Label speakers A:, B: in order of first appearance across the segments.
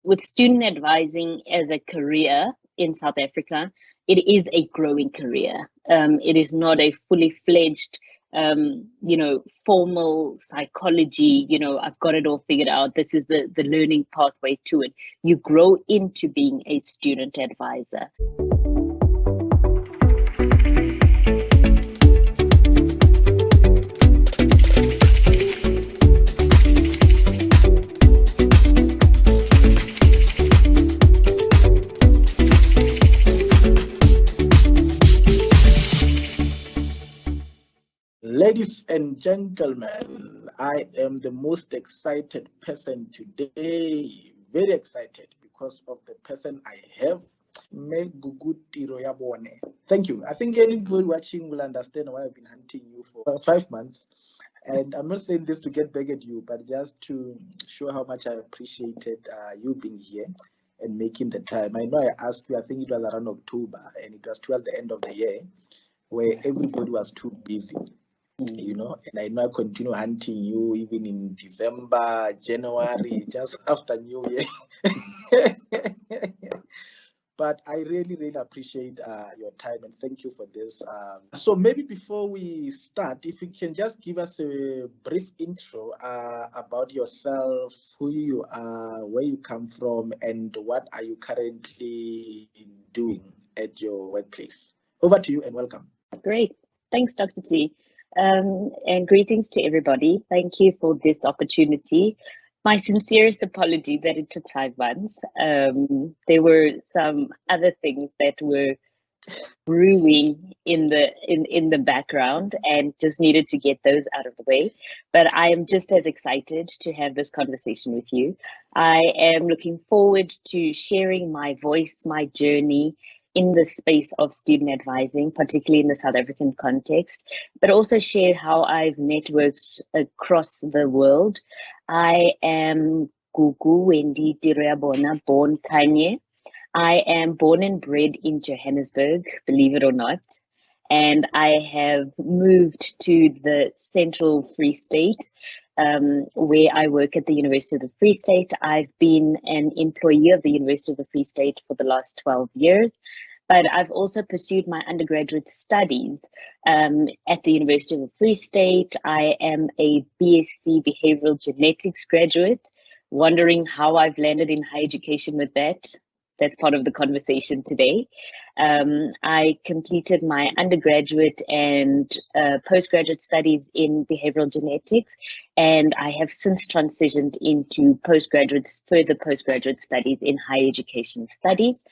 A: with student advising as a career in South Africa, it is a growing career. It is not a fully fledged, formal psychology, I've got it all figured out. This is the learning pathway to it. You grow into being a student advisor.
B: Ladies and gentlemen, I am the most excited person today. Very excited because of the person I have, Gugu Tiroyabone. Thank you. I think anybody watching will understand why I've been hunting you for 5 months. And I'm not saying this to get back at you, but just to show how much I appreciated you being here and making the time. I know I asked you, I think it was around October, and it was towards the end of the year where everybody was too busy. And I know I continue hunting you even in December, January, just after New Year. But I really, really appreciate your time and thank you for this. So maybe before we start, if you can just give us a brief intro about yourself, who you are, where you come from, and what are you currently doing at your workplace. Over to you and welcome.
A: Great. Thanks, Dr. T. And greetings to everybody. Thank you for this opportunity. My sincerest apology that it took 5 months. There were some other things that were brewing in the background and just needed to get those out of the way. But I am just as excited to have this conversation with you. I am looking forward to sharing my voice, my journey in the space of student advising, particularly in the South African context, but also share how I've networked across the world. I am Gugu Tiroyabone, born Kanye. I am born and bred in Johannesburg, believe it or not. And I have moved to the Central Free State, where I work at the University of the Free State. I've been an employee of the University of the Free State for the last 12 years, but I've also pursued my undergraduate studies at the University of the Free State. I am a BSc Behavioral Genetics graduate, wondering how I've landed in higher education with that. That's part of the conversation today. I completed my undergraduate and postgraduate studies in behavioral genetics, and I have since transitioned into further postgraduate studies in higher education studies.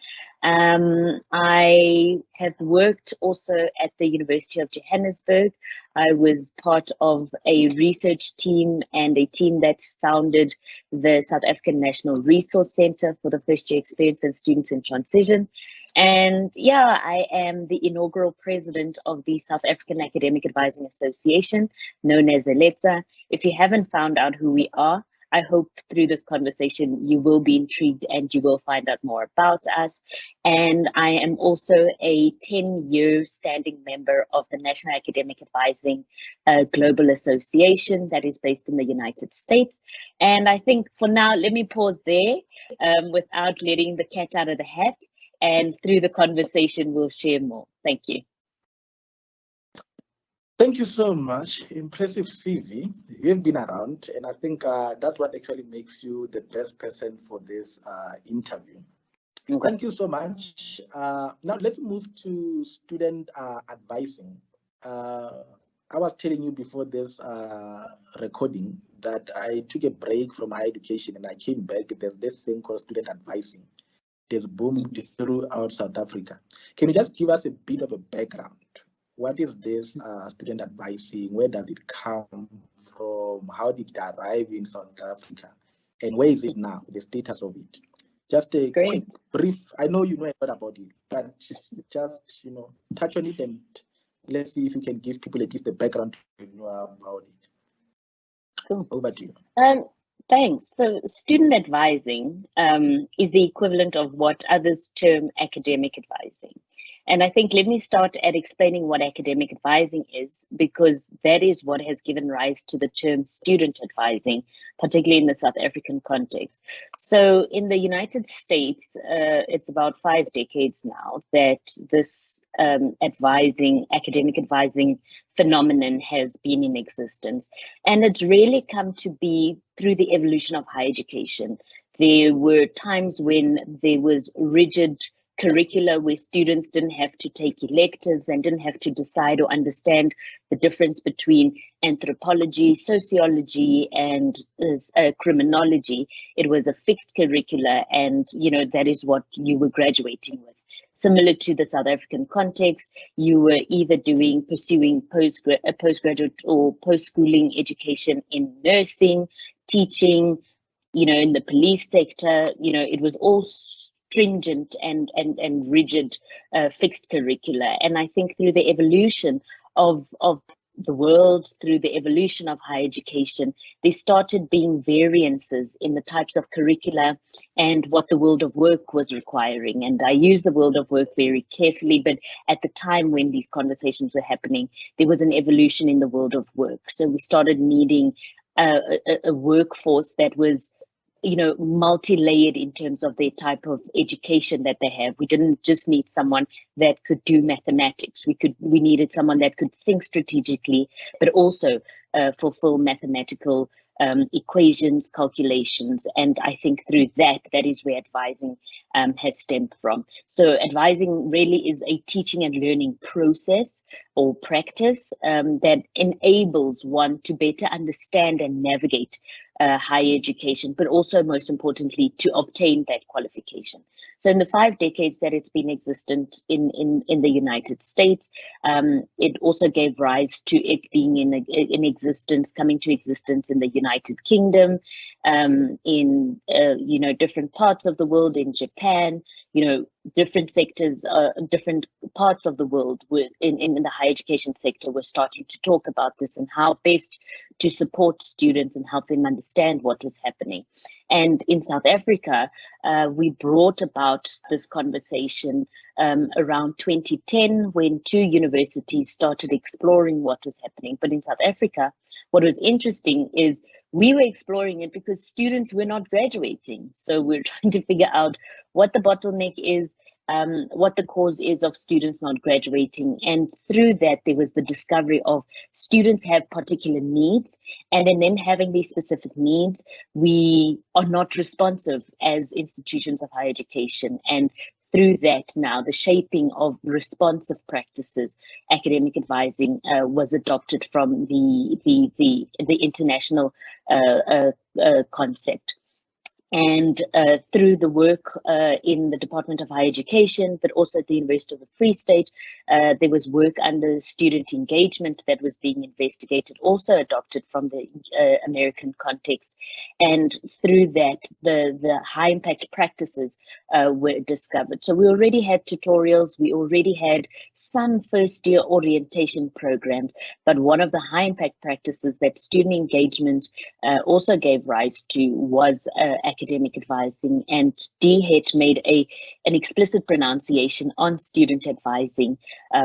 A: I have worked also at the University of Johannesburg. I was part of a research team and a team that's founded the South African National Resource Center for the First Year Experience and Students in Transition. And yeah, I am the inaugural president of the South African Academic Advising Association, known as ALETSA. If you haven't found out who we are, I hope through this conversation you will be intrigued and you will find out more about us. And I am also a 10-year standing member of the National Academic Advising Global Association that is based in the United States. And I think for now, let me pause there without letting the cat out of the hat. And through the conversation, we'll share more. Thank you.
B: Thank you so much. Impressive CV. You've been around, and I think that's what actually makes you the best person for this interview. Okay. Thank you so much. Now let's move to student advising. I was telling you before this recording that I took a break from higher education and I came back. There's this thing called student advising. There's boomed throughout South Africa. Can you just give us a bit of a background? What is this student advising? Where does it come from? How did it arrive in South Africa? And where is it now, the status of it? Just a quick brief, I know you know a lot about it, but just, touch on it and let's see if you can give people at least the background to know about it. Cool. Over to you.
A: Thanks. So student advising is the equivalent of what others term academic advising. And I think let me start at explaining what academic advising is, because that is what has given rise to the term student advising, particularly in the South African context. So in the United States, it's about 5 decades now that this academic advising phenomenon has been in existence. And it's really come to be through the evolution of higher education. There were times when there was rigid curricula where students didn't have to take electives and didn't have to decide or understand the difference between anthropology, sociology, and criminology. It was a fixed curricula, and that is what you were graduating with. Similar to the South African context, you were either pursuing postgraduate or post-schooling education in nursing, teaching, in the police sector. It was all stringent and rigid fixed curricula. And I think through the evolution of the world, through the evolution of higher education, there started being variances in the types of curricula and what the world of work was requiring. And I use the world of work very carefully, but at the time when these conversations were happening, there was an evolution in the world of work. So we started needing a workforce that was multi-layered in terms of the type of education that they have. We didn't just need someone that could do mathematics. We needed someone that could think strategically, but also fulfill mathematical equations, calculations. And I think through that is where advising has stemmed from. So advising really is a teaching and learning process or practice that enables one to better understand and navigate higher education, but also most importantly, to obtain that qualification. So in the 5 decades that it's been existent in the United States, it also gave rise to it being in existence, coming to existence in the United Kingdom, in different parts of the world, in Japan, different sectors, different parts of the world in the higher education sector were starting to talk about this and how best to support students and help them understand what was happening. And in South Africa, we brought about this conversation around 2010 when 2 universities started exploring what was happening. But in South Africa, what was interesting is we were exploring it because students were not graduating. So we're trying to figure out what the bottleneck is, what the cause is of students not graduating. And through that, there was the discovery of students have particular needs. And in them having these specific needs, we are not responsive as institutions of higher education. And through that now, the shaping of responsive practices, academic advising was adopted from the international concept. And through the work in the Department of Higher Education, but also at the University of the Free State, there was work under student engagement that was being investigated, also adopted from the American context. And through that, the high impact practices were discovered. So we already had tutorials, we already had some first year orientation programs, but one of the high impact practices that student engagement also gave rise to was academic advising, and DHET made an explicit pronunciation on student advising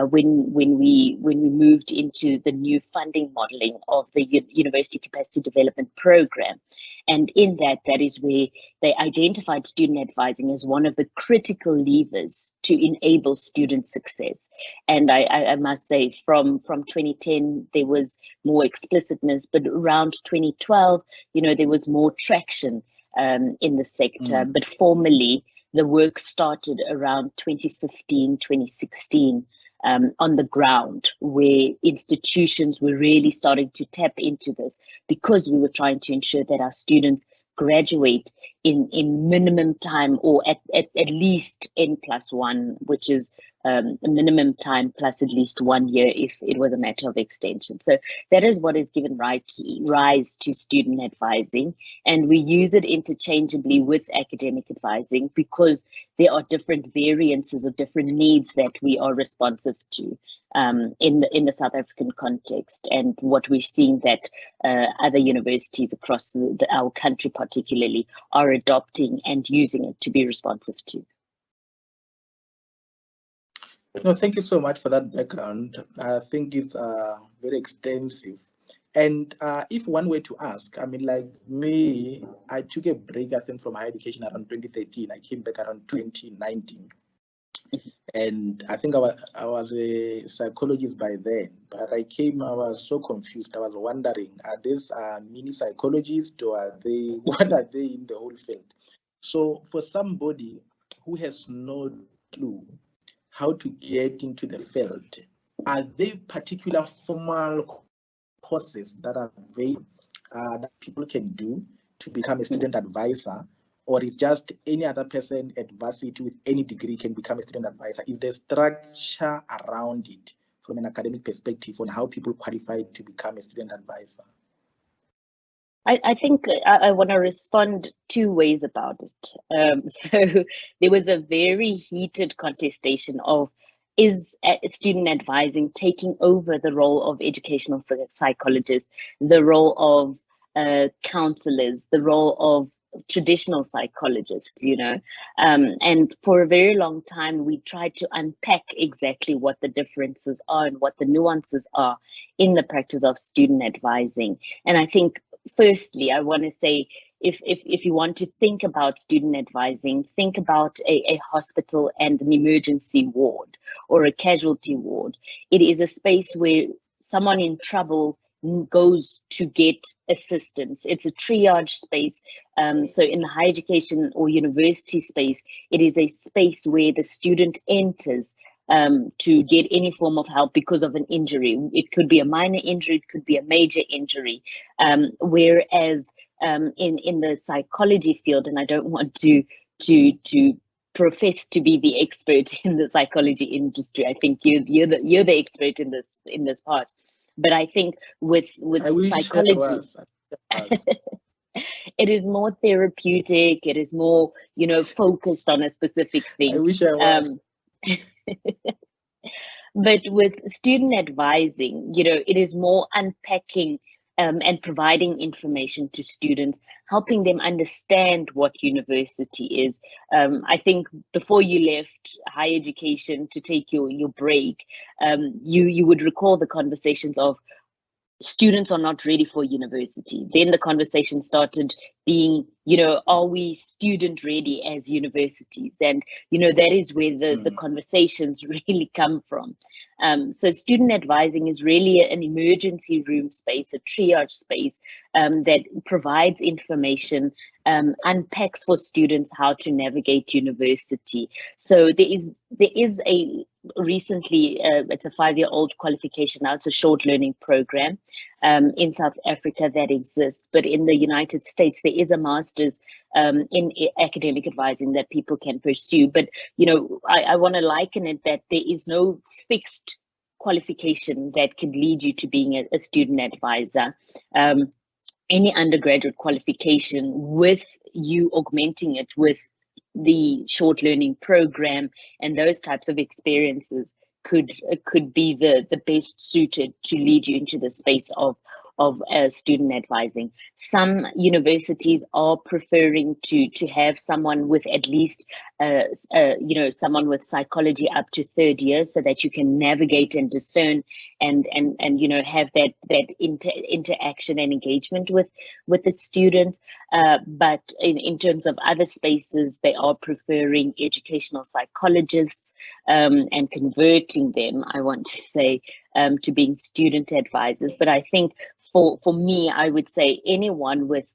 A: when we moved into the new funding modeling of the University Capacity Development Program. And in that is where they identified student advising as one of the critical levers to enable student success. And I must say, from 2010, there was more explicitness, but around 2012, there was more traction in the sector. But formally, the work started around 2015, 2016 on the ground, where institutions were really starting to tap into this, because we were trying to ensure that our students graduate in minimum time, or at least N+1, which is a minimum time plus at least 1 year if it was a matter of extension. So that is what has given rise to student advising, and we use it interchangeably with academic advising because there are different variances or different needs that we are responsive to in the South African context, and what we're seeing that other universities across our country particularly are adopting and using it to be responsive to.
B: No, thank you so much for that background. I think it's very extensive. And if one were to ask, I mean, like me, I took a break, I think, from higher education around 2013. I came back around 2019. And I think I was a psychologist by then, but I was so confused. I was wondering, are these mini psychologists or are they, what are they in the whole field? So for somebody who has no clue how to get into the field, are there particular formal courses that are available that people can do to become a student advisor, or is just any other person at varsity with any degree can become a student advisor? Is there structure around it from an academic perspective on how people qualify to become a student advisor?
A: I think I want to respond two ways about it. So there was a very heated contestation of is student advising taking over the role of educational psychologists, the role of counselors, the role of traditional psychologists, and for a very long time we tried to unpack exactly what the differences are and what the nuances are in the practice of student advising. And I think firstly, I want to say if you want to think about student advising, think about a hospital and an emergency ward or a casualty ward. It is a space where someone in trouble goes to get assistance. It's a triage space. So in the higher education or university space, it is a space where the student enters to get any form of help because of an injury. It could be a minor injury, it could be a major injury. Whereas in the psychology field, and I don't want to profess to be the expert in the psychology industry. I think you're the expert in this part. But I think with psychology, it is more therapeutic. It is more, focused on a specific thing.
B: I wish I was.
A: But with student advising, it is more unpacking and providing information to students, helping them understand what university is. I think before you left higher education to take your break, you would recall the conversations of students are not ready for university. Then the conversation started being, are we student ready as universities? And, that is where the conversations really come from. So student advising is really an emergency room space, a triage space that provides information, unpacks for students how to navigate university. So there is a recently, it's a 5-year-old qualification now. It's a short learning program in South Africa that exists, but in the United States there is a master's in academic advising that people can pursue. But I want to liken it that there is no fixed qualification that could lead you to being a student advisor. Any undergraduate qualification, with you augmenting it with the short learning program and those types of experiences, could be the best suited to lead you into the space of student advising. Some universities are preferring to have someone with at least someone with psychology up to third year, so that you can navigate and discern and have that interaction and engagement with the student. But in terms of other spaces, they are preferring educational psychologists and converting them, I want to say, to being student advisors. But I think for me, I would say anyone with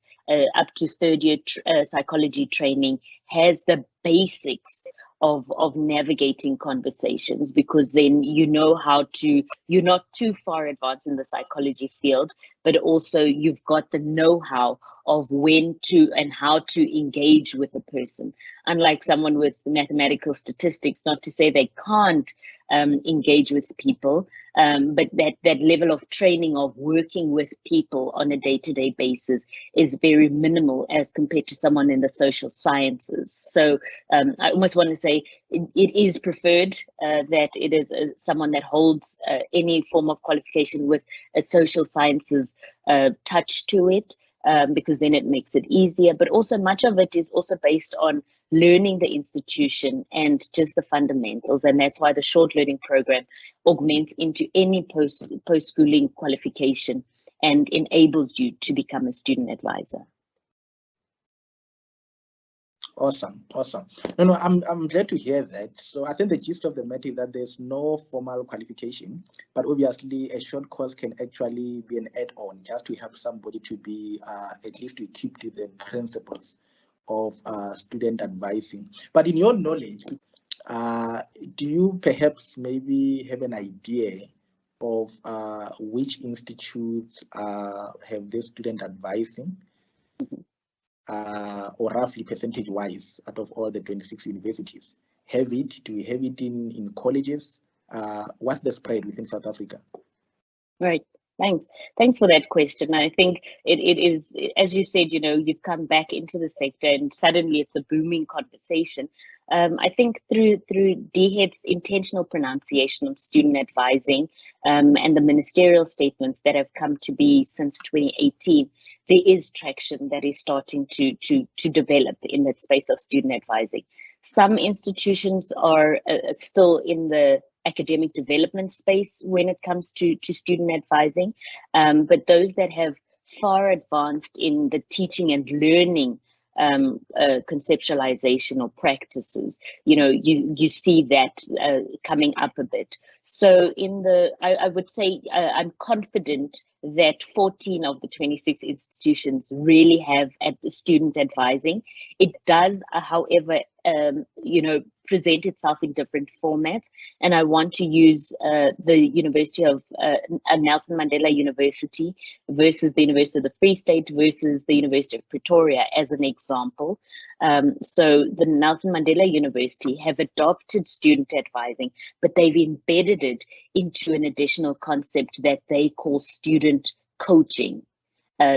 A: up to third year psychology training has the basics of navigating conversations, because then you're not too far advanced in the psychology field, but also you've got the know-how of when to and how to engage with a person. Unlike someone with mathematical statistics, not to say they can't engage with people, but that level of training of working with people on a day-to-day basis is very minimal as compared to someone in the social sciences. So I almost want to say it is preferred that it is someone that holds any form of qualification with a social sciences touch to it. because then it makes it easier. But also much of it is also based on learning the institution and just the fundamentals. And that's why the short learning program augments into any post-schooling qualification and enables you to become a student advisor.
B: Awesome, awesome. No, I'm glad to hear that. So I think the gist of the matter is that there's no formal qualification, but obviously a short course can actually be an add-on just to help somebody to be at least equipped with the principles of student advising. But in your knowledge, do you perhaps maybe have an idea of which institutes have this student advising? Or roughly percentage-wise out of all the 26 universities? Have it? Do we have it in colleges? What's the spread within South Africa?
A: Right. Thanks for that question. I think it is, as you said, you've come back into the sector and suddenly it's a booming conversation. I think through DHET's intentional pronunciation of student advising and the ministerial statements that have come to be since 2018, there is traction that is starting to develop in that space of student advising. Some institutions are still in the academic development space when it comes to student advising, but those that have far advanced in the teaching and learning conceptualization or practices, you see that coming up a bit. So I would say I'm confident that 14 of the 26 institutions really have student advising. It does, however, present itself in different formats. And I want to use the University of Nelson Mandela University versus the University of the Free State versus the University of Pretoria as an example. So the Nelson Mandela University have adopted student advising, but they've embedded it into an additional concept that they call student coaching,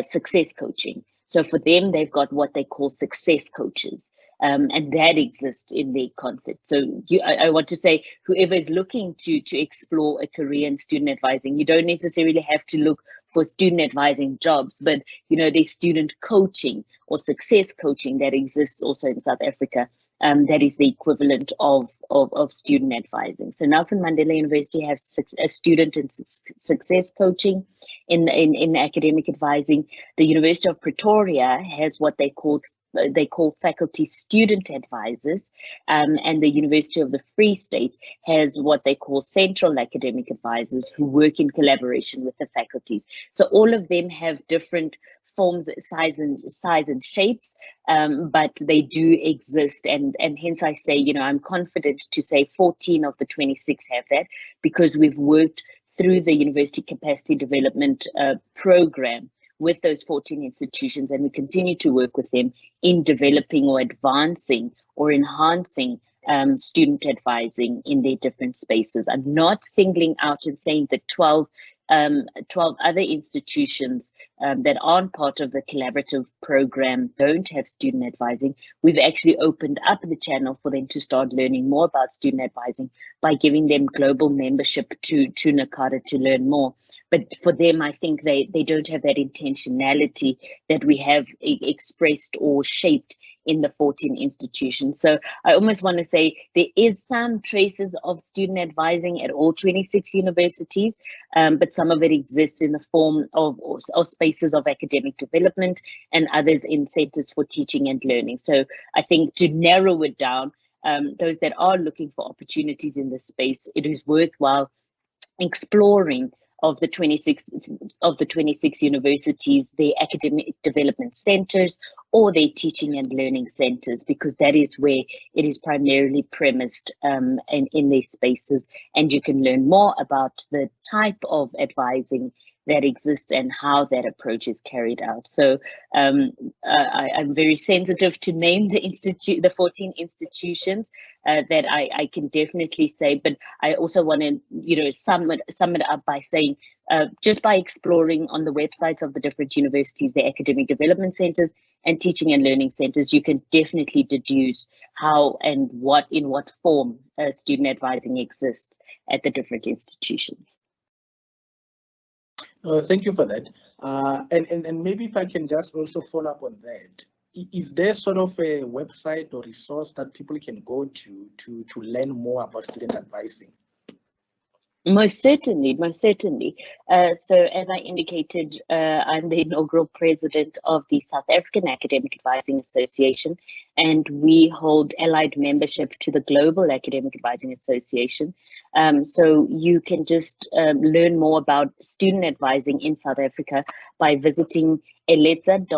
A: success coaching. So for them, they've got what they call success coaches, and that exists in their concept. So I want to say, whoever is looking to explore a career in student advising, you don't necessarily have to look for student advising jobs, but there's student coaching or success coaching that exists also in South Africa. That is the equivalent of student advising. So Nelson Mandela University has a student and success coaching in academic advising. The University of Pretoria has what they call faculty student advisors, and the University of the Free State has what they call central academic advisors who work in collaboration with the faculties. So all of them have different forms, size and shapes, but they do exist, and hence I say, I'm confident to say 14 of the 26 have that, because we've worked through the University Capacity Development Program with those 14 institutions, and we continue to work with them in developing or advancing or enhancing student advising in their different spaces. I'm not singling out and saying that 12 other institutions that aren't part of the collaborative program don't have student advising. We've actually opened up the channel for them to start learning more about student advising by giving them global membership to NACADA to learn more. But for them, I think they don't have that intentionality that we have expressed or shaped in the 14 institutions. So I almost want to say there is some traces of student advising at all 26 universities, but some of it exists in the form of spaces of academic development and others in centers for teaching and learning. So I think to narrow it down, those that are looking for opportunities in this space, it is worthwhile exploring of the 26 universities, their academic development centers or their teaching and learning centers, because that is where it is primarily premised in these spaces, and you can learn more about the type of advising that exists and how that approach is carried out. So I'm very sensitive to name the 14 institutions that I can definitely say, but I also want to sum it up by saying just by exploring on the websites of the different universities, the academic development centers and teaching and learning centers, you can definitely deduce how and in what form student advising exists at the different institutions.
B: Thank you for that. And maybe if I can just also follow up on that, is there sort of a website or resource that people can go to learn more about student advising?
A: Most certainly, most certainly. So as I indicated, I'm the inaugural president of the South African Academic Advising Association, and we hold allied membership to the Global Academic Advising Association. So you can just learn more about student advising in South Africa by visiting eletsa.org.za.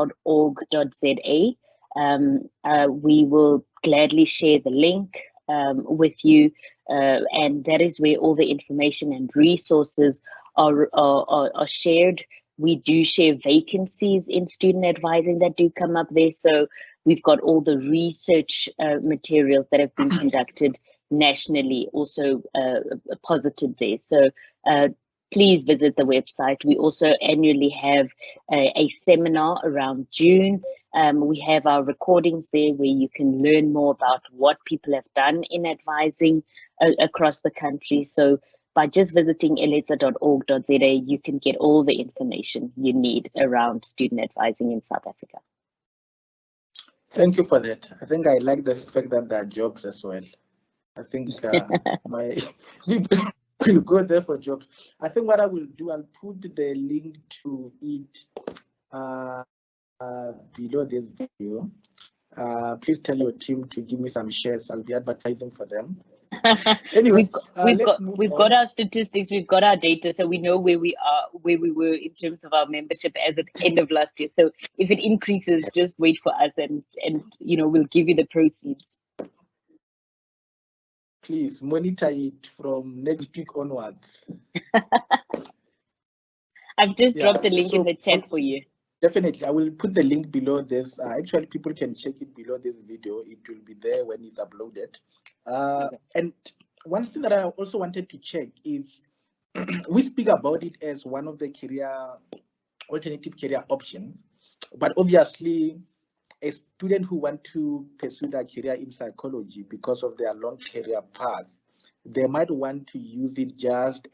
A: We will gladly share the link with you. And that is where all the information and resources are shared. We do share vacancies in student advising that do come up there. So we've got all the research materials that have been conducted nationally also posited there. So please visit the website. We also annually have a seminar around June. We have our recordings there where you can learn more about what people have done in advising across the country. So by just visiting eletsa.org.za, you can get all the information you need around student advising in South Africa.
B: Thank you for that. I think I like the fact that there are jobs as well. I think my people will go there for jobs. I think what I will do, I'll put the link to it below this video. Please tell your team to give me some shares. I'll be advertising for them. Anyway,
A: we've got our statistics, we've got our data, so we know where we are, where we were in terms of our membership as at the end of last year. So if it increases, just wait for us, and we'll give you the proceeds.
B: Please monitor it from next week onwards.
A: I've just dropped the link in the chat for you.
B: Definitely, I will put the link below this. Actually, people can check it below this video. It will be there when it's uploaded. Okay. And one thing that I also wanted to check is we speak about it as one of the alternative career options, but obviously a student who want to pursue their career in psychology because of their long career path, they might want to use it just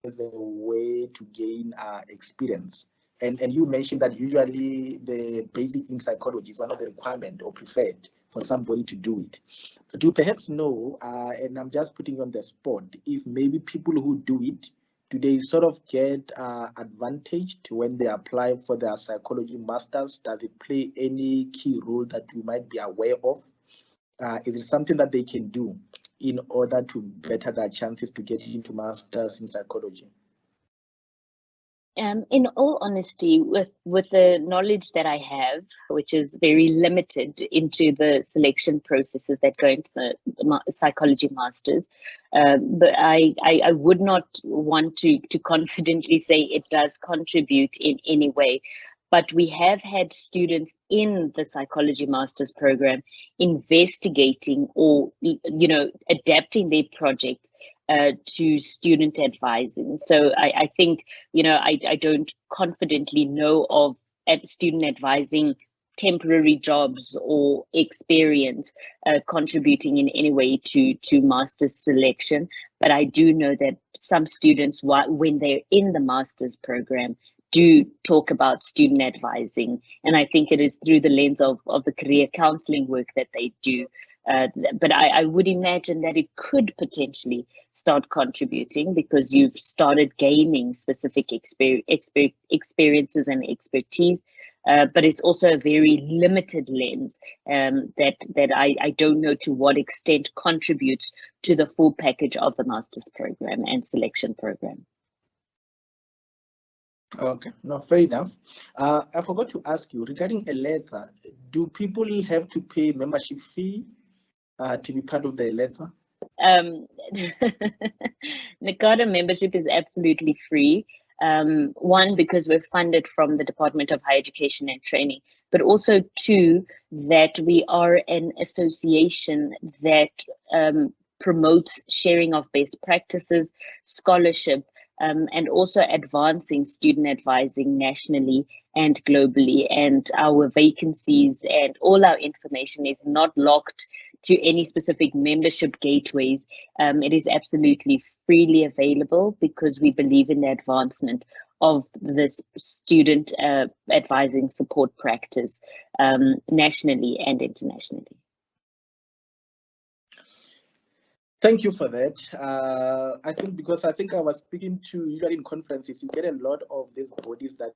B: as a way to gain experience. And you mentioned that usually the basic in psychology is one of the requirements or preferred for somebody to do it. Do you perhaps know, and I'm just putting you on the spot, if maybe people who do it, do they sort of get advantaged when they apply for their psychology masters? Does it play any key role that you might be aware of? Is it something that they can do in order to better their chances to get into masters in psychology?
A: In all honesty, with the knowledge that I have, which is very limited into the selection processes that go into the psychology masters, but I would not want to confidently say it does contribute in any way. But we have had students in the psychology master's program investigating or adapting their projects to student advising. So I think, I don't confidently know of student advising temporary jobs or experience contributing in any way to master's selection. But I do know that some students, when they're in the master's program, do talk about student advising. And I think it is through the lens of the career counseling work that they do. But I would imagine that it could potentially start contributing because you've started gaining specific experiences and expertise. But it's also a very limited lens that I don't know to what extent contributes to the full package of the master's program and selection program.
B: Okay, no, fair enough. I forgot to ask you regarding eletsa. Do people have to pay membership fee to be part of the eletsa?
A: NACADA membership is absolutely free. One, because we're funded from the Department of Higher Education and Training, but also two, that we are an association that promotes sharing of best practices, scholarship, and also advancing student advising nationally and globally. And our vacancies and all our information is not locked to any specific membership gateways. It is absolutely freely available because we believe in the advancement of this student advising support practice nationally and internationally.
B: Thank you for that. I think I was speaking to, usually in conferences, you get a lot of these bodies that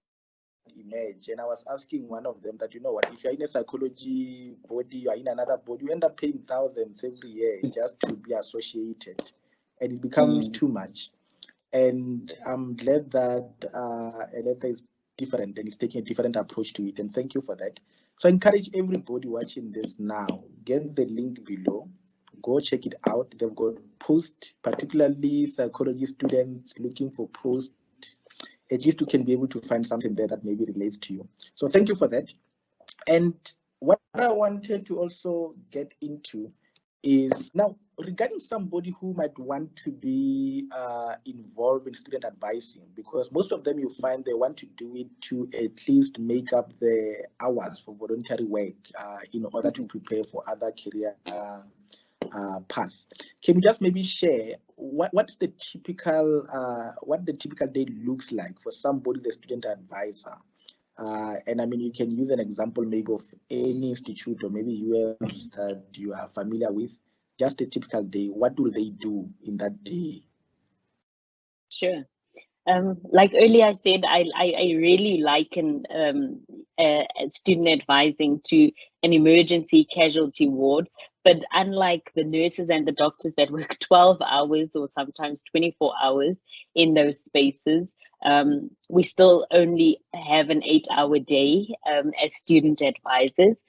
B: emerge, and I was asking one of them that, you know what, if you're in a psychology body, you're in another body, you end up paying thousands every year just to be associated, and it becomes too much. And I'm glad that Eletha is different and is taking a different approach to it, and thank you for that. So I encourage everybody watching this now, get the link below, go check it out. They've got posts, particularly psychology students looking for posts. At least you can be able to find something there that maybe relates to you. So thank you for that. And what I wanted to also get into is now regarding somebody who might want to be involved in student advising, because most of them you find they want to do it to at least make up the hours for voluntary work in order to prepare for other career path. Can you just maybe share what's the typical what the typical day looks like for somebody, the student advisor? And I mean, you can use an example maybe of any institute or maybe US that you are familiar with. Just a typical day. What do they do in that day?
A: Sure. Like earlier I said, I really liken student advising to an emergency casualty ward. But unlike the nurses and the doctors that work 12 hours or sometimes 24 hours in those spaces, we still only have an 8-hour day as student advisors.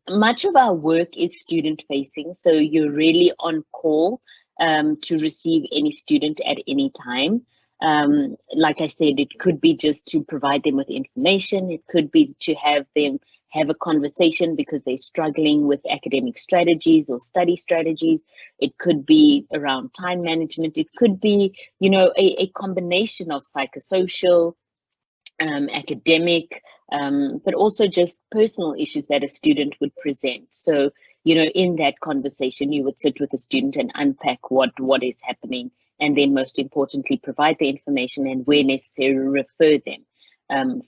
A: Much of our work is student facing, so you're really on call to receive any student at any time. Like I said, it could be just to provide them with information. It could be to have them have a conversation because they're struggling with academic strategies or study strategies. It could be around time management. It could be, you know, a combination of psychosocial, academic, but also just personal issues that a student would present. So, you know, in that conversation, you would sit with the student and unpack what is happening, and then most importantly, provide the information and where necessary, refer them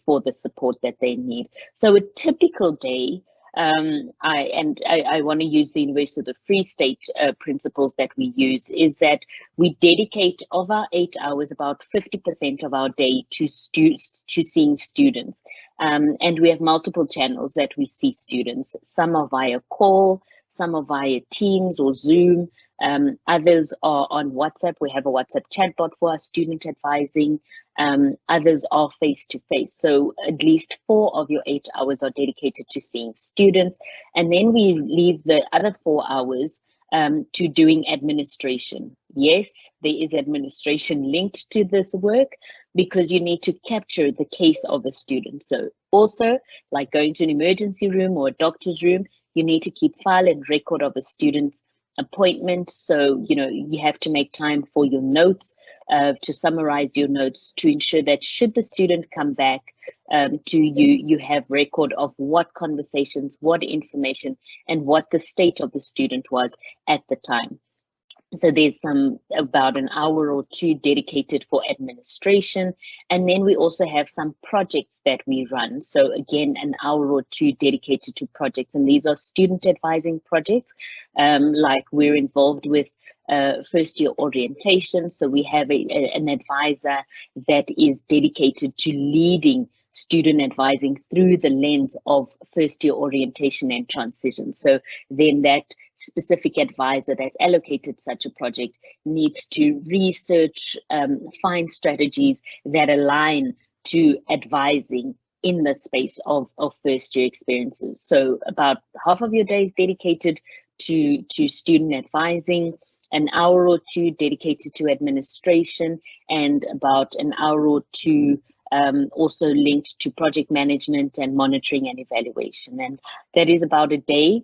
A: for the support that they need. So a typical day, I want to use the University of the Free State principles that we use, is that we dedicate of our 8 hours about 50% of our day to seeing students, and we have multiple channels that we see students. Some are via call, some are via Teams or Zoom. Others are on WhatsApp. We have a WhatsApp chatbot for our student advising. Others are face-to-face. So at least 4 of your 8 hours are dedicated to seeing students. And then we leave the other 4 hours to doing administration. Yes, there is administration linked to this work because you need to capture the case of a student. So also, like going to an emergency room or a doctor's room, you need to keep file and record of a student's appointment. So, you know, you have to make time for your notes, to summarize your notes, to ensure that should the student come back to you, you have record of what conversations, what information, and what the state of the student was at the time. So there's about an hour or 2 dedicated for administration. And then we also have some projects that we run. So again, an hour or 2 dedicated to projects. And these are student advising projects. Like we're involved with first year orientation. So we have an advisor that is dedicated to leading student advising through the lens of first year orientation and transition. So then that specific advisor that's allocated such a project needs to research, find strategies that align to advising in the space of first year experiences. So about half of your day is dedicated to student advising, an hour or 2 dedicated to administration, and about an hour or 2 also linked to project management and monitoring and evaluation. And that is about a day.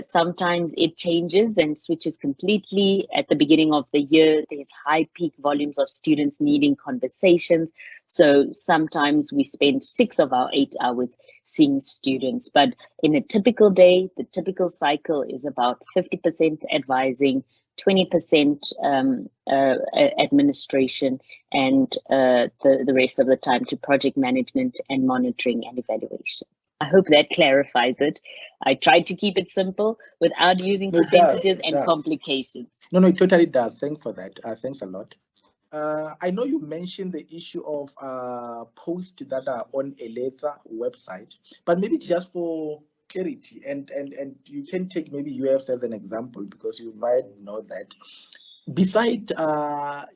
A: Sometimes it changes and switches completely. At the beginning of the year, there's high peak volumes of students needing conversations. So sometimes we spend 6 of our 8 hours seeing students. But in a typical day, the typical cycle is about 50% advising, 20% administration, and the rest of the time to project management and monitoring and evaluation. I hope that clarifies it. I tried to keep it simple without using percentages and complications.
B: No, it totally does. Thanks for that. Thanks a lot. I know you mentioned the issue of posts that are on a later website, but maybe just for clarity, and you can take maybe UFs as an example, because you might know that. Beside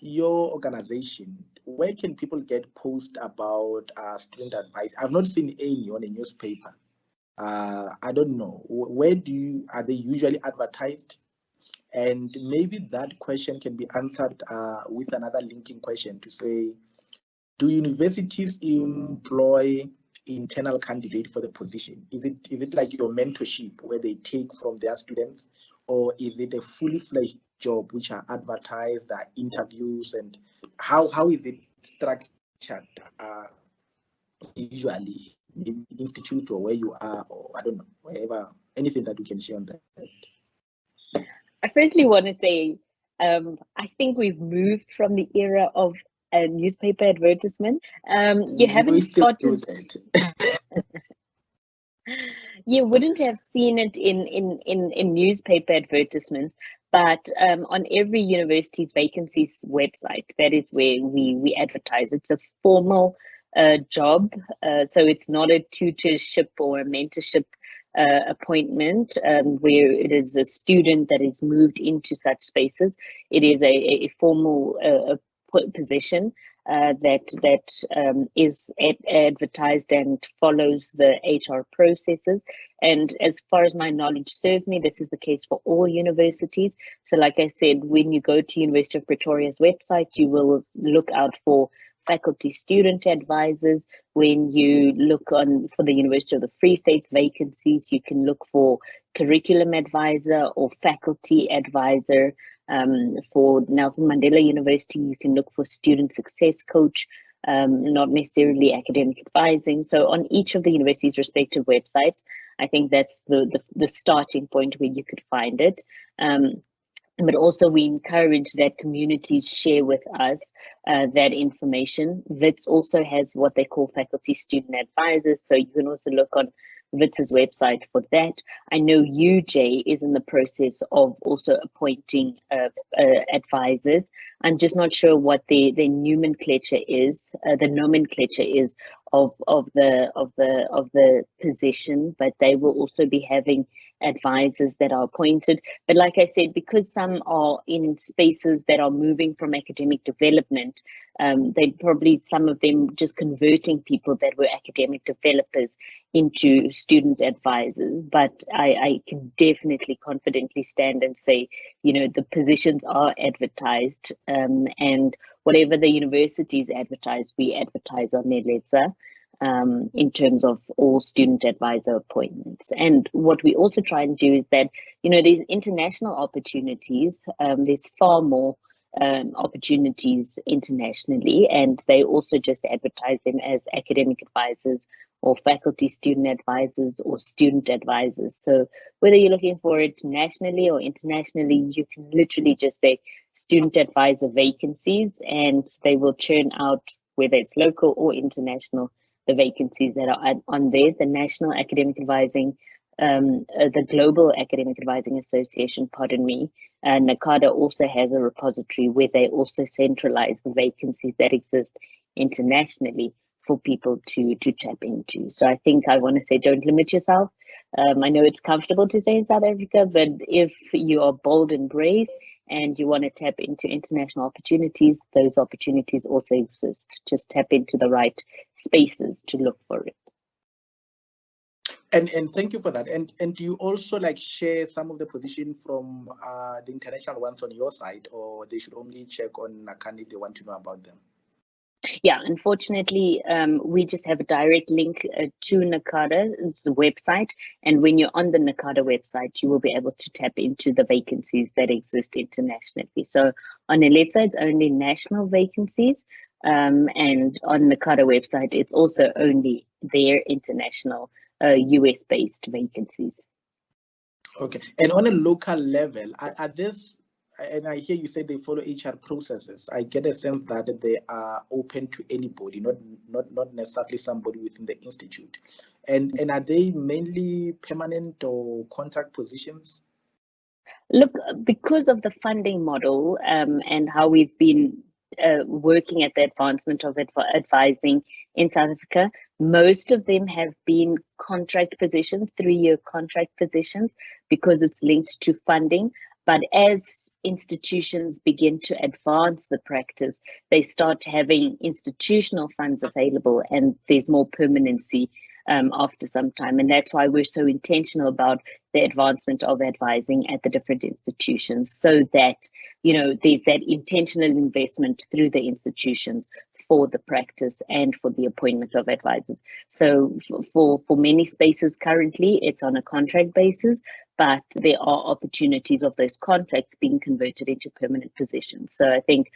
B: your organization, where can people get posts about student advice? I've not seen any on a newspaper. I don't know. Where are they usually advertised? And maybe that question can be answered with another linking question to say, do universities employ internal candidates for the position? Is it like your mentorship where they take from their students, or is it a fully fledged job which are advertised, interviews, and how is it structured usually, maybe institute or where you are, or I don't know, wherever, anything that we can share on that?
A: I firstly want to say, I think we've moved from the era of a newspaper advertisement. You haven't spotted. You wouldn't have seen it in newspaper advertisements, but on every university's vacancies website, that is where we advertise. It's a formal job, so it's not a tutorship or a mentorship appointment where it is a student that is moved into such spaces. It is a formal position that is advertised and follows the HR processes. And as far as my knowledge serves me, this is the case for all universities. So like I said, when you go to University of Pretoria's website, you will look out for faculty student advisors. When you look for the University of the Free State's vacancies, you can look for curriculum advisor or faculty advisor. For Nelson Mandela University, you can look for student success coach, not necessarily academic advising. So on each of the university's respective websites, I think that's the starting point where you could find it. But also we encourage that communities share with us that information. WITS also has what they call faculty student advisors, so you can also look on WITS's website for that. I know UJ is in the process of also appointing advisors. I'm just not sure what the nomenclature is. The nomenclature is of the position, but they will also be having advisors that are appointed. But like I said, because some are in spaces that are moving from academic development, they probably, some of them just converting people that were academic developers into student advisors. But I can definitely confidently stand and say, the positions are advertised, and whatever the universities advertise, we advertise on their letter. In terms of all student advisor appointments. And what we also try and do is that, these international opportunities, there's far more opportunities internationally, and they also just advertise them as academic advisors or faculty student advisors or student advisors. So whether you're looking for it nationally or internationally, you can literally just say student advisor vacancies, and they will churn out, whether it's local or international, the vacancies that are on there. The National Academic Advising, the Global Academic Advising Association, NACADA also has a repository where they also centralize the vacancies that exist internationally for people to tap into. So I think I want to say, don't limit yourself. I know it's comfortable to say in South Africa, but if you are bold and brave and you want to tap into international opportunities, those opportunities also exist. Just tap into the right spaces to look for it.
B: And thank you for that. And do you also share some of the position from the international ones on your side, or they should only check on NACADA if they want to know about them?
A: Yeah, unfortunately, we just have a direct link to NACADA's website. And when you're on the NACADA website, you will be able to tap into the vacancies that exist internationally. So on Eletsa, it's only national vacancies. And on NACADA website, it's also only their international US-based vacancies.
B: Okay. And on a local level, are these and I hear you say they follow HR processes, I get a sense that they are open to anybody, not necessarily somebody within the institute. And are they mainly permanent or contract positions?
A: Look, because of the funding model and how we've been working at the advancement of advising in South Africa, most of them have been contract positions, 3-year contract positions, because it's linked to funding. But as institutions begin to advance the practice, they start having institutional funds available, and there's more permanency after some time. And that's why we're so intentional about the advancement of advising at the different institutions, so that, there's that intentional investment through the institutions for the practice and for the appointment of advisors. So for many spaces currently, it's on a contract basis, but there are opportunities of those contracts being converted into permanent positions. So I think,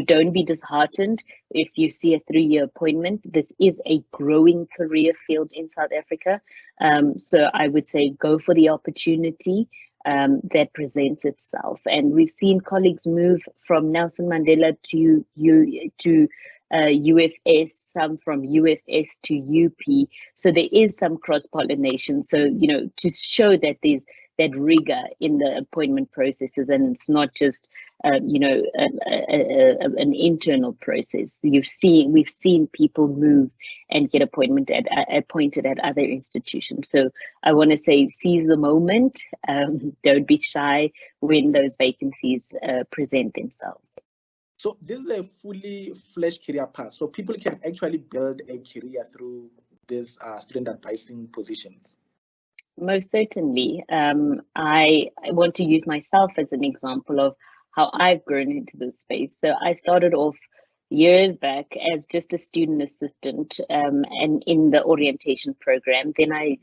A: don't be disheartened if you see a 3-year appointment. This is a growing career field in South Africa. So I would say go for the opportunity that presents itself. And we've seen colleagues move from Nelson Mandela to UFS, some from UFS to UP. So there is some cross-pollination. So, to show that there's that rigor in the appointment processes, and it's not just, an internal process. We've seen people move and get appointed at other institutions. So I want to say, seize the moment. Don't be shy when those vacancies present themselves.
B: So this is a fully fledged career path. So people can actually build a career through these student advising positions.
A: Most certainly. I want to use myself as an example of how I've grown into this space. So I started off years back as just a student assistant and in the orientation program. Then I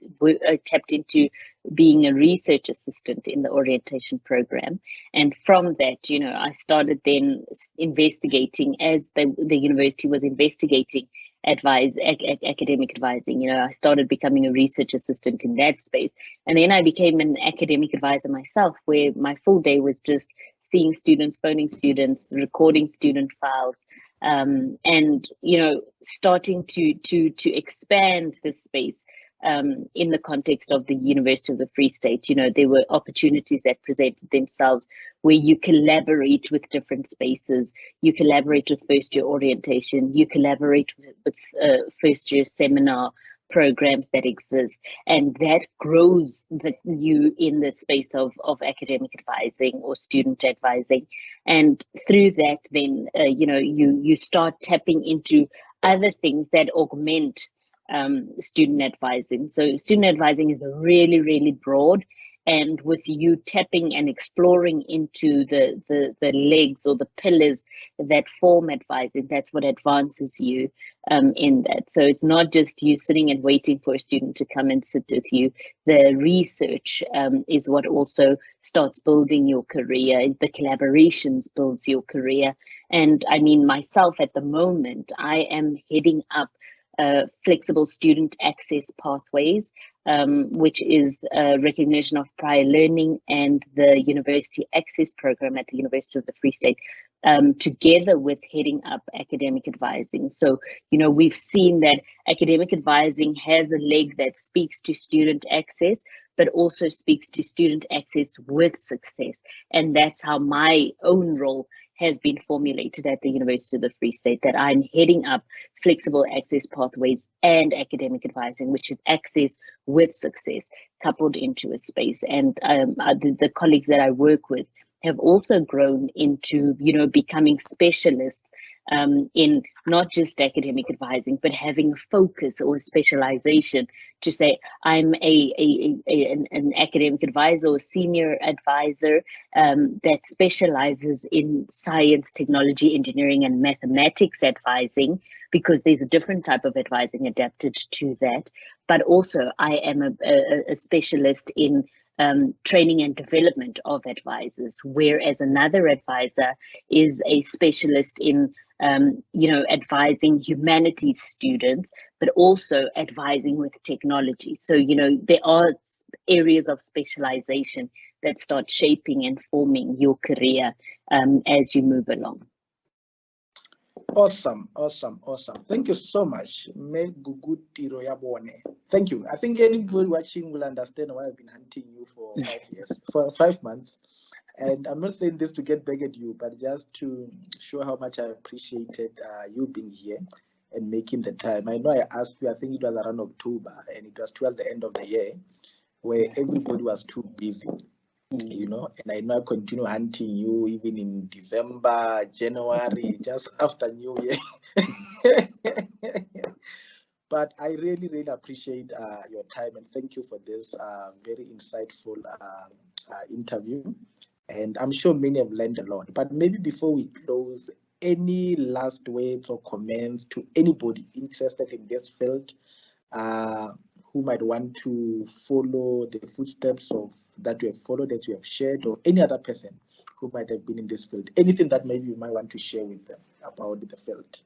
A: tapped into being a research assistant in the orientation program. And from that, I started then investigating as the university was investigating academic advising. I started becoming a research assistant in that space. And then I became an academic advisor myself, where my full day was just seeing students, phoning students, recording student files, and starting to expand this space in the context of the University of the Free State. There were opportunities that presented themselves where you collaborate with different spaces, you collaborate with first year orientation, you collaborate with first year seminar programs that exist, and that grows you in the space of academic advising or student advising. And through that, then you start tapping into other things that augment student advising. So student advising is a really, really broad, and with you tapping and exploring into the legs or the pillars that form advising, that's what advances you in that. So it's not just you sitting and waiting for a student to come and sit with you. The research is what also starts building your career. The collaborations builds your career. And I mean, myself at the moment, I am heading up flexible student access pathways, which is recognition of prior learning and the university access program at the University of the Free State, together with heading up academic advising. So, we've seen that academic advising has a leg that speaks to student access, but also speaks to student access with success. And that's how my own role has been formulated at the University of the Free State, that I'm heading up flexible access pathways and academic advising, which is access with success coupled into a space. And the colleagues that I work with have also grown into, becoming specialists in not just academic advising, but having a focus or specialization to say, I'm an academic advisor or senior advisor that specializes in science, technology, engineering, and mathematics advising, because there's a different type of advising adapted to that. But also I am a specialist in training and development of advisors, whereas another advisor is a specialist in advising humanities students, but also advising with technology. So, there are areas of specialization that start shaping and forming your career as you move along.
B: Awesome. Thank you so much. Me Gugu Tiroyabone. Thank you. I think anybody watching will understand why I've been hunting you for 5 years, for 5 months. And I'm not saying this to get back at you, but just to show how much I appreciated you being here and making the time. I know I asked you, I think it was around October, and it was towards the end of the year where everybody was too busy. You know, and I know I continue hunting you even in December, January, just after New Year. But I really, really appreciate your time, and thank you for this very insightful interview. And I'm sure many have learned a lot. But maybe before we close, any last words or comments to anybody interested in this field? Who might want to follow the footsteps of that you have followed, as you have shared, or any other person who might have been in this field? Anything that maybe you might want to share with them about the field?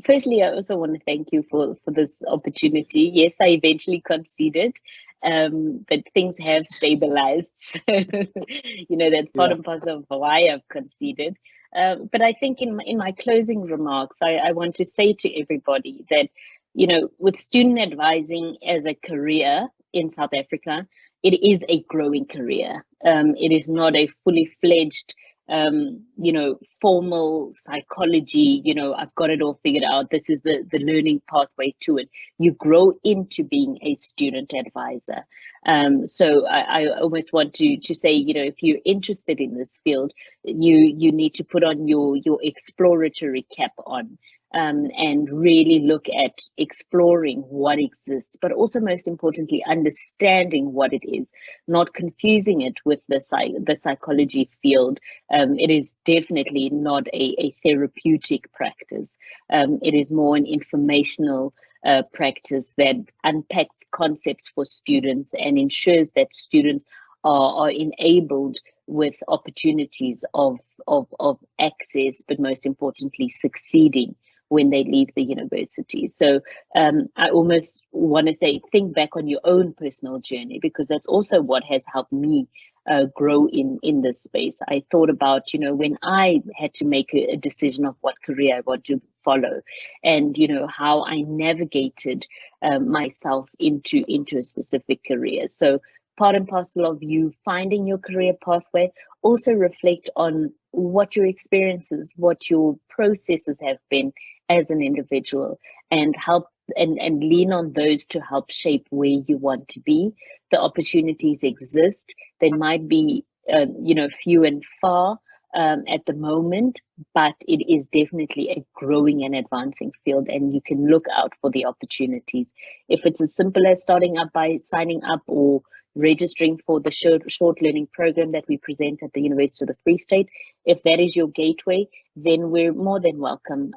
A: Firstly, I also want to thank you for this opportunity. Yes, I eventually conceded, but things have stabilized. So, that's part and parcel of why I've conceded. But I think in my closing remarks, I want to say to everybody that, with student advising as a career in South Africa, it is a growing career. It is not a fully fledged formal psychology, I've got it all figured out. This is the learning pathway to it. You grow into being a student advisor. So I almost want to say, if you're interested in this field, you need to put on your exploratory cap on. And really look at exploring what exists, but also most importantly, understanding what it is, not confusing it with the psychology field. It is definitely not a therapeutic practice. It is more an informational practice that unpacks concepts for students and ensures that students are enabled with opportunities of access, but most importantly, succeeding when they leave the university. So I almost want to say, think back on your own personal journey, because that's also what has helped me grow in this space. I thought about, when I had to make a decision of what career I want to follow, and how I navigated myself into a specific career. So part and parcel of you finding your career pathway, also reflect on what your experiences, what your processes have been as an individual, and help and lean on those to help shape where you want to be. The opportunities exist. They might be, few and far at the moment, but it is definitely a growing and advancing field, and you can look out for the opportunities. If it's as simple as starting up by signing up or registering for the short learning program that we present at the University of the Free State, if that is your gateway, then we're more than welcome.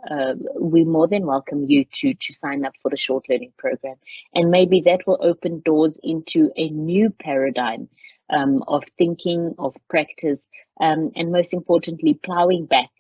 A: We more than welcome you to sign up for the short learning program, and maybe that will open doors into a new paradigm of thinking, of practice, and most importantly, plowing back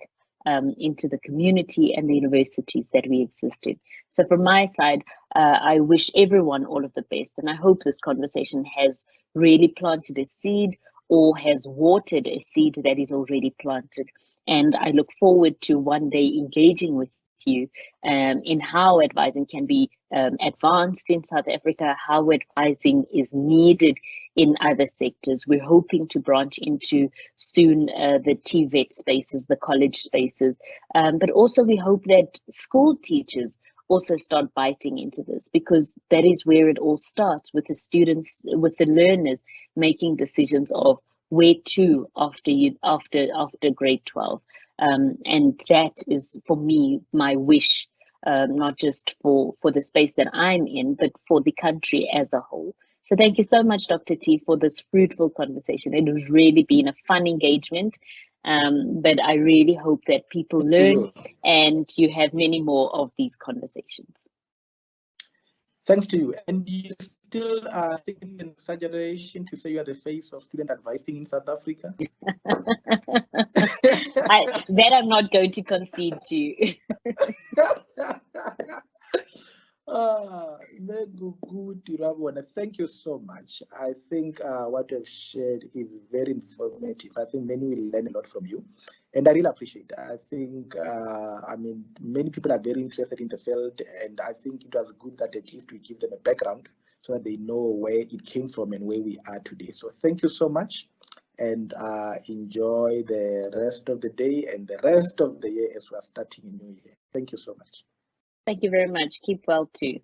A: into the community and the universities that we exist in. So from my side, I wish everyone all of the best, and I hope this conversation has really planted a seed or has watered a seed that is already planted. And I look forward to one day engaging with you in how advising can be advanced in South Africa, how advising is needed in other sectors. We're hoping to branch into soon the TVET spaces, the college spaces, but also we hope that school teachers also start biting into this, because that is where it all starts, with the students, with the learners making decisions of where to after grade 12. And that is, for me, my wish, not just for the space that I'm in, but for the country as a whole. So thank you so much, Dr. T, for this fruitful conversation. It has really been a fun engagement, but I really hope that people learn and you have many more of these conversations.
B: Thanks to you. And you still think it's an exaggeration to say you are the face of student advising in South Africa?
A: That I'm not going to concede to.
B: Gugu Tiroyabone, thank you so much. I think what you've shared is very informative. I think many will learn a lot from you, and I really appreciate it. I think, I mean, many people are very interested in the field, and I think it was good that at least we give them a background so that they know where it came from and where we are today. So thank you so much, and enjoy the rest of the day and the rest of the year as we are starting a new year. Thank you so much.
A: Thank you very much. Keep well too.